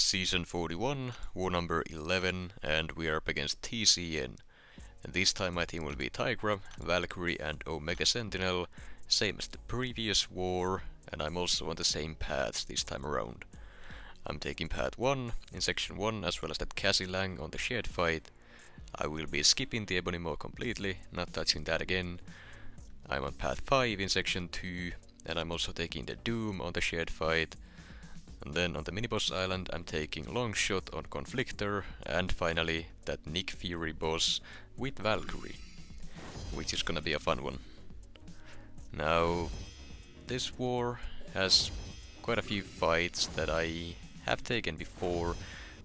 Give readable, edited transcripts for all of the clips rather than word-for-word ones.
Season 41, War number 11, and we are up against TCN. And this time my team will be Tigra, Valkyrie and Omega Sentinel, same as the previous war, and I'm also on the same paths this time around. I'm taking path 1 in section 1 as well as that Cassie Lang on the shared fight. I will be skipping the Ebonimo completely, not touching that again. I'm on path 5 in section 2, and I'm also taking the Doom on the shared fight. And then on the mini-boss island I'm taking Longshot on Conflictor, and finally that Nick Fury boss with Valkyrie, which is gonna be a fun one. Now, this war has quite a few fights that I have taken before,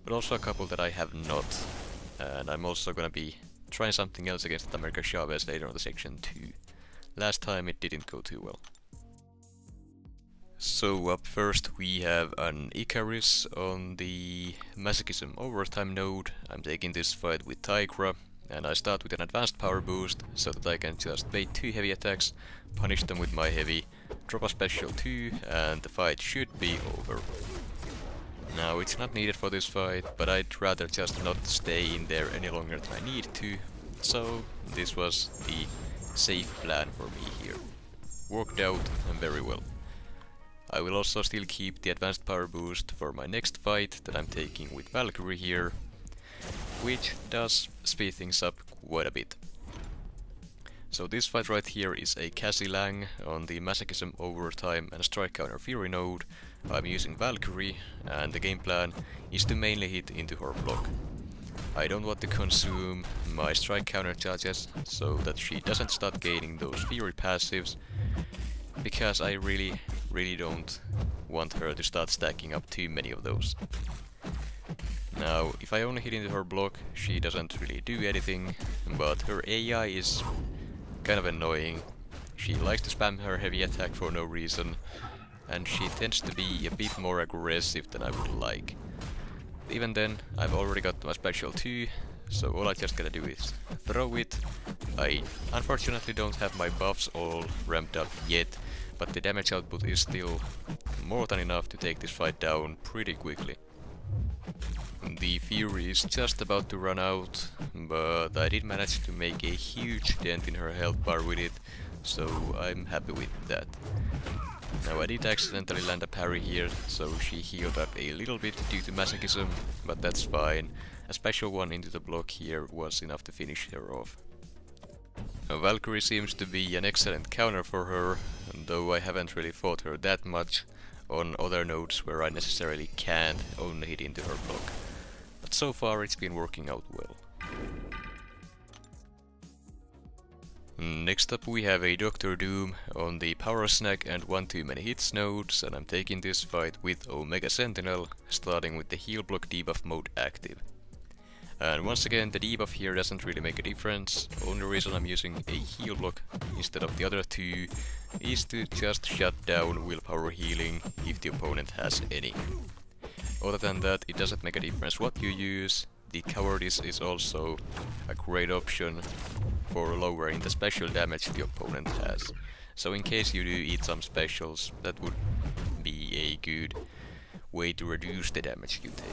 but also a couple that I have not. And I'm also gonna be trying something else against America Chavez later on the section 2. Last time it didn't go too well. So up first we have an Ikaris on the Masochism Overtime node. I'm taking this fight with Tigra, and I start with an advanced power boost so that I can just bait 2 heavy attacks, punish them with my heavy, drop a special 2, and the fight should be over. Now it's not needed for this fight, but I'd rather just not stay in there any longer than I need to, so this was the safe plan for me here. Worked out very well. I will also still keep the advanced power boost for my next fight that I'm taking with Valkyrie here, which does speed things up quite a bit. So this fight right here is a Cassie Lang on the Masochism Overtime and Strike Counter Fury node. I'm using Valkyrie, and the game plan is to mainly hit into her block. I don't want to consume my Strike Counter charges so that she doesn't start gaining those Fury passives, because I really don't want her to start stacking up too many of those. Now, if I only hit into her block, she doesn't really do anything, but her AI is kind of annoying. She likes to spam her heavy attack for no reason, and she tends to be a bit more aggressive than I would like. Even then, I've already got my special 2, so all I just gotta do is throw it. I unfortunately don't have my buffs all ramped up yet, but the damage output is still more than enough to take this fight down pretty quickly. The Fury is just about to run out, but I did manage to make a huge dent in her health bar with it, so I'm happy with that. Now I did accidentally land a parry here, so she healed up a little bit due to masochism, but that's fine. A special one into the block here was enough to finish her off. Now, Valkyrie seems to be an excellent counter for her, though I haven't really fought her that much on other nodes where I necessarily can't only hit into her block. But so far it's been working out well. Next up we have a Dr. Doom on the Power Snack and 1 Too Many Hits nodes, and I'm taking this fight with Omega Sentinel, starting with the heal block debuff mode active. And once again, the debuff here doesn't really make a difference. Only reason I'm using a heal block instead of the other 2 is to just shut down willpower healing if the opponent has any. Other than that, it doesn't make a difference what you use. The cowardice is also a great option for lowering the special damage the opponent has. So in case you do eat some specials, that would be a good way to reduce the damage you take.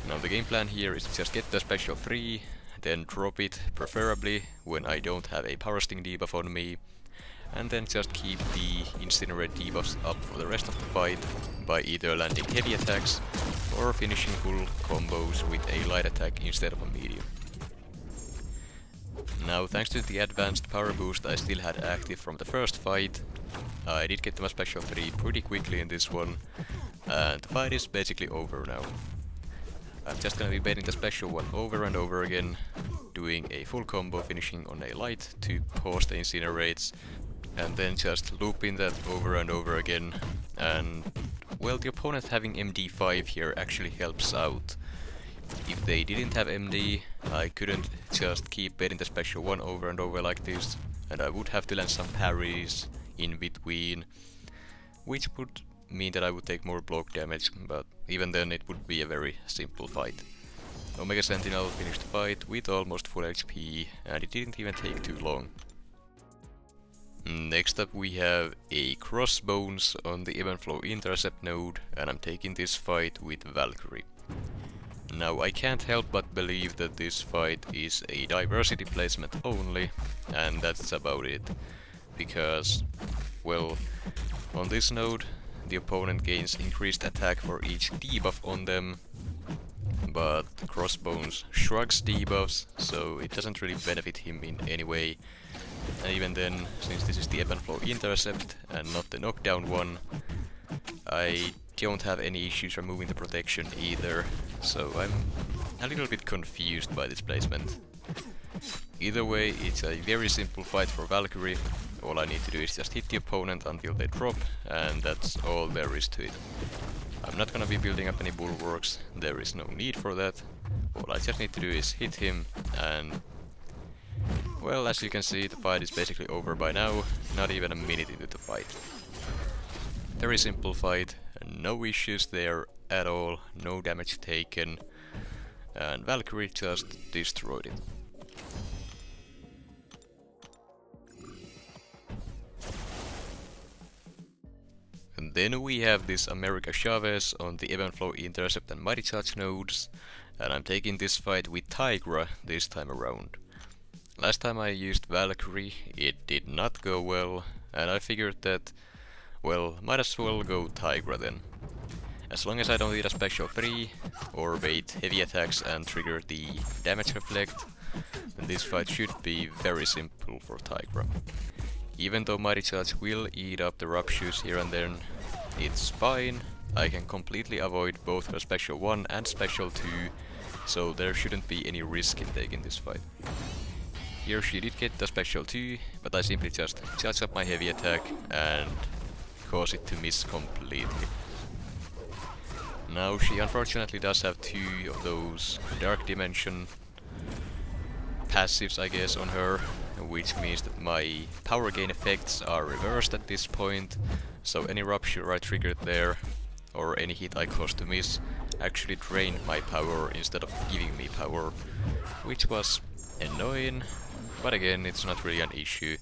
Now the game plan here is to just get the special 3, then drop it, preferably when I don't have a Power Sting debuff on me, and then just keep the Incinerate debuffs up for the rest of the fight by either landing heavy attacks or finishing full combos with a light attack instead of a medium. Now, thanks to the advanced power boost I still had active from the first fight, I did get my special 3 pretty quickly in this one, and the fight is basically over now. I'm just gonna be baiting the special 1 over and over again, doing a full combo finishing on a light to pause the incinerates, and then just looping that over and over again. And well, the opponent having MD5 here actually helps out. If they didn't have MD, I couldn't just keep baiting the special 1 over and over like this, and I would have to land some parries in between, which would mean that I would take more block damage, but even then it would be a very simple fight. Omega Sentinel finished the fight with almost full HP, and it didn't even take too long. Next up we have a Crossbones on the Event Flow Intercept node, and I'm taking this fight with Valkyrie. Now I can't help but believe that this fight is a diversity placement only, and that's about it. Because, well, on this node the opponent gains increased attack for each debuff on them, but Crossbones shrugs debuffs, so it doesn't really benefit him in any way. And even then, since this is the Event Flow Intercept and not the knockdown one, I don't have any issues removing the protection either, so I'm a little bit confused by this placement. Either way, it's a very simple fight for Valkyrie. All I need to do is just hit the opponent until they drop, and that's all there is to it. I'm not gonna be building up any bulwarks, there is no need for that. All I just need to do is hit him, and well, as you can see, the fight is basically over by now, not even a minute into the fight. Very simple fight, no issues there at all, no damage taken, and Valkyrie just destroyed it. And then we have this America Chavez on the Event Flow Intercept and Mighty Charge nodes, and I'm taking this fight with Tigra this time around. Last time I used Valkyrie, it did not go well, and I figured that, well, might as well go Tigra then. As long as I don't need a special 3, or bait heavy attacks and trigger the damage reflect, then this fight should be very simple for Tigra. Even though Mighty Charge will eat up the Ruptures here and then, it's fine. I can completely avoid both her special 1 and special 2, so there shouldn't be any risk in taking this fight. Here she did get the special 2, but I simply just charge up my heavy attack and cause it to miss completely. Now she unfortunately does have 2 of those Dark Dimension passives, I guess, on her, which means that my power gain effects are reversed at this point, so any Rupture I triggered there, or any hit I caused to miss, actually drained my power instead of giving me power, which was annoying. But again, it's not really an issue.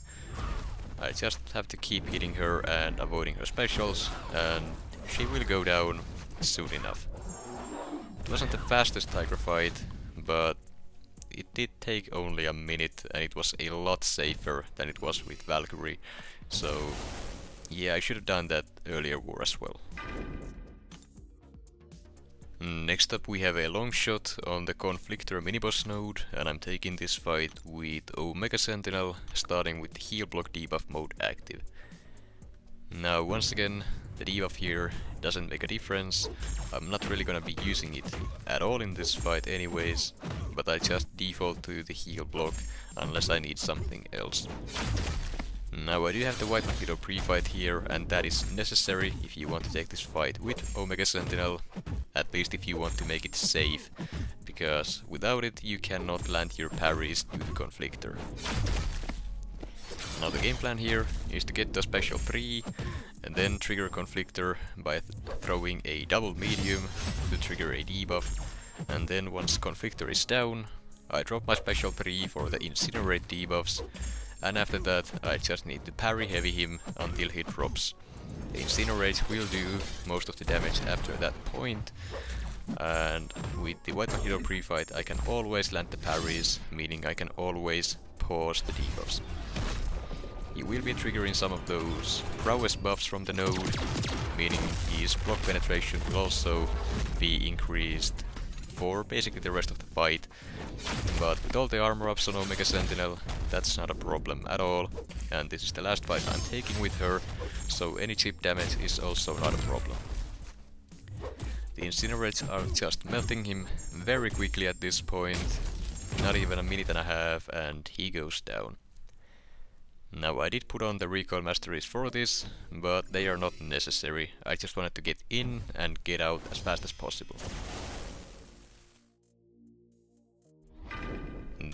I just have to keep hitting her and avoiding her specials, and she will go down soon enough. It wasn't the fastest Tigra fight, but it did take only a minute, and it was a lot safer than it was with Valkyrie. So yeah, I should have done that earlier war as well. Next up we have a Longshot on the Conflictor miniboss node, and I'm taking this fight with Omega Sentinel, starting with the heal block debuff mode active. Now once again, the debuff here doesn't make a difference. I'm not really gonna be using it at all in this fight anyways, but I just default to the heal block unless I need something else. Now I do have the White Magneto pre-fight here, and that is necessary if you want to take this fight with Omega Sentinel, at least if you want to make it safe, because without it you cannot land your parries due to Conflictor. Now the game plan here is to get the special 3 and then trigger Conflictor by throwing a double medium to trigger a debuff, and then once Conflictor is down, I drop my special 3 for the Incinerate debuffs, and after that I just need to parry heavy him until he drops. The Incinerate will do most of the damage after that point, and with the White Magneto pre-fight I can always land the parries, meaning I can always pause the debuffs. He will be triggering some of those prowess buffs from the node, meaning his block penetration will also be increased for basically the rest of the fight, but with all the armor ups on Omega Sentinel, that's not a problem at all, and this is the last fight I'm taking with her, so any chip damage is also not a problem. The Incinerates are just melting him very quickly at this point, not even a minute and a half, and he goes down. Now I did put on the recoil masteries for this, but they are not necessary. I just wanted to get in and get out as fast as possible.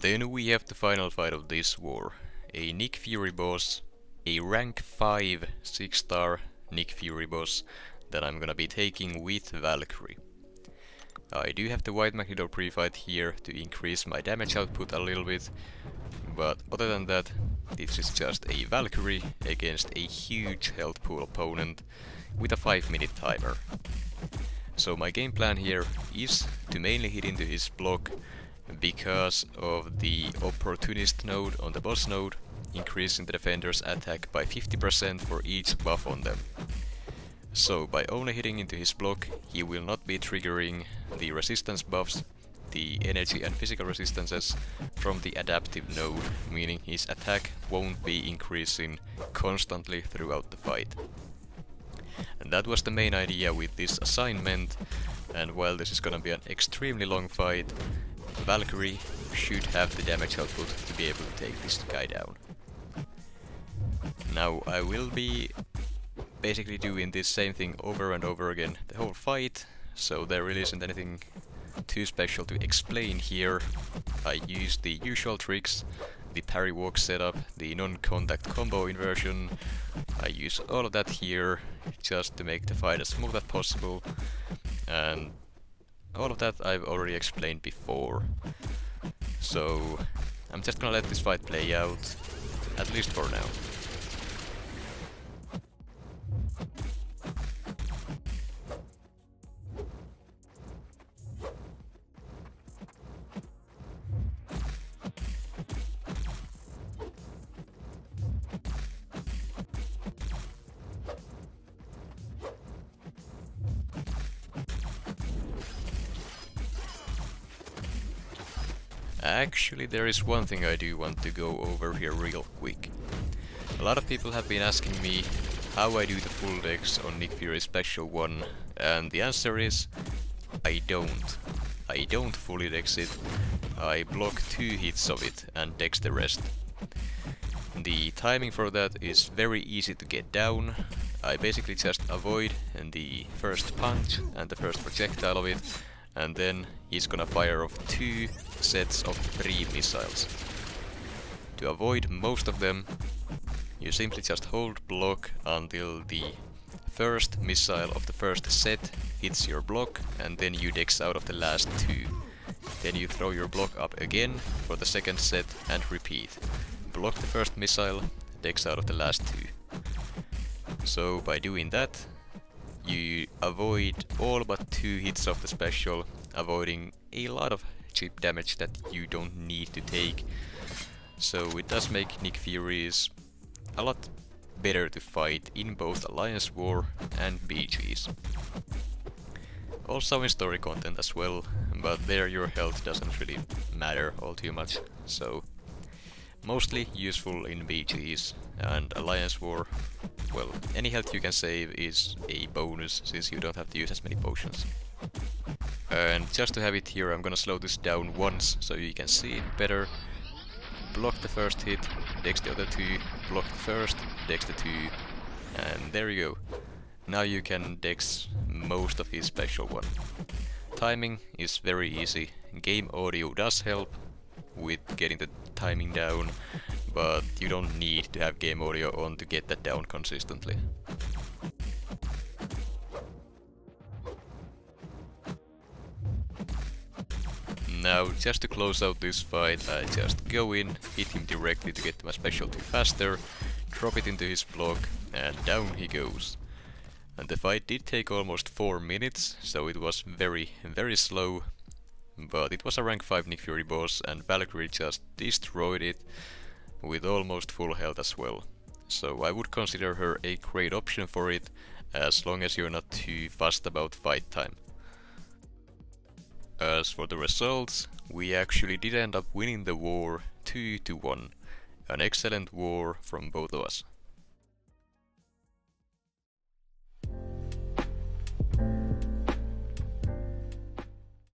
Then we have the final fight of this war. A Nick Fury boss, a rank 5 6-star Nick Fury boss that I'm gonna be taking with Valkyrie. I do have the White Magneto pre-fight here to increase my damage output a little bit, But other than that, this is just a Valkyrie against a huge health pool opponent with a 5-minute timer. So my game plan here is to mainly hit into his block because of the opportunist node on the boss node, increasing the defender's attack by 50% for each buff on them. So by only hitting into his block, he will not be triggering the resistance buffs, the energy and physical resistances from the adaptive node, meaning his attack won't be increasing constantly throughout the fight. And that was the main idea with this assignment, and while this is gonna be an extremely long fight, Valkyrie should have the damage output to be able to take this guy down. Now I will be basically doing this same thing over and over again the whole fight, so there really isn't anything too special to explain here. I use the usual tricks, the parry walk setup, the non-contact combo inversion. I use all of that here just to make the fight as smooth as possible, and all of that I've already explained before. So I'm just gonna let this fight play out, at least for now. Actually, there is one thing I do want to go over here real quick. A lot of people have been asking me how I do the full dex on Nick Fury Special 1, and the answer is I don't. I don't fully dex it. I block 2 hits of it and dex the rest. The timing for that is very easy to get down. I basically just avoid the first punch and the first projectile of it, and then he's gonna fire off 2 sets of 3 missiles. To avoid most of them, you simply just hold block until the first missile of the first set hits your block, and then you dex out of the last 2. Then you throw your block up again for the second set and repeat. Block the first missile, dex out of the last 2. So by doing that, you avoid all but 2 hits of the special, avoiding a lot of cheap damage that you don't need to take. So it does make Nick Fury's a lot better to fight in both Alliance War and BGs. Also in story content as well, but there your health doesn't really matter all too much, so mostly useful in BGs, and Alliance War, well, any health you can save is a bonus since you don't have to use as many potions. And just to have it here, I'm gonna slow this down once so you can see it better. Block the first hit, dex the other 2, block the first, dex the 2, and there you go. Now you can dex most of his special one. Timing is very easy. Game audio does help with getting the timing down, but you don't need to have game audio on to get that down consistently. Now, just to close out this fight, I just go in, hit him directly to get my specialty faster, drop it into his block, and down he goes. And the fight did take almost 4 minutes, so it was very, very slow, but it was a rank 5 Nick Fury boss, and Valkyrie just destroyed it with almost full health as well. So I would consider her a great option for it, as long as you're not too fussed about fight time. As for the results, we actually did end up winning the war 2-1. An excellent war from both of us.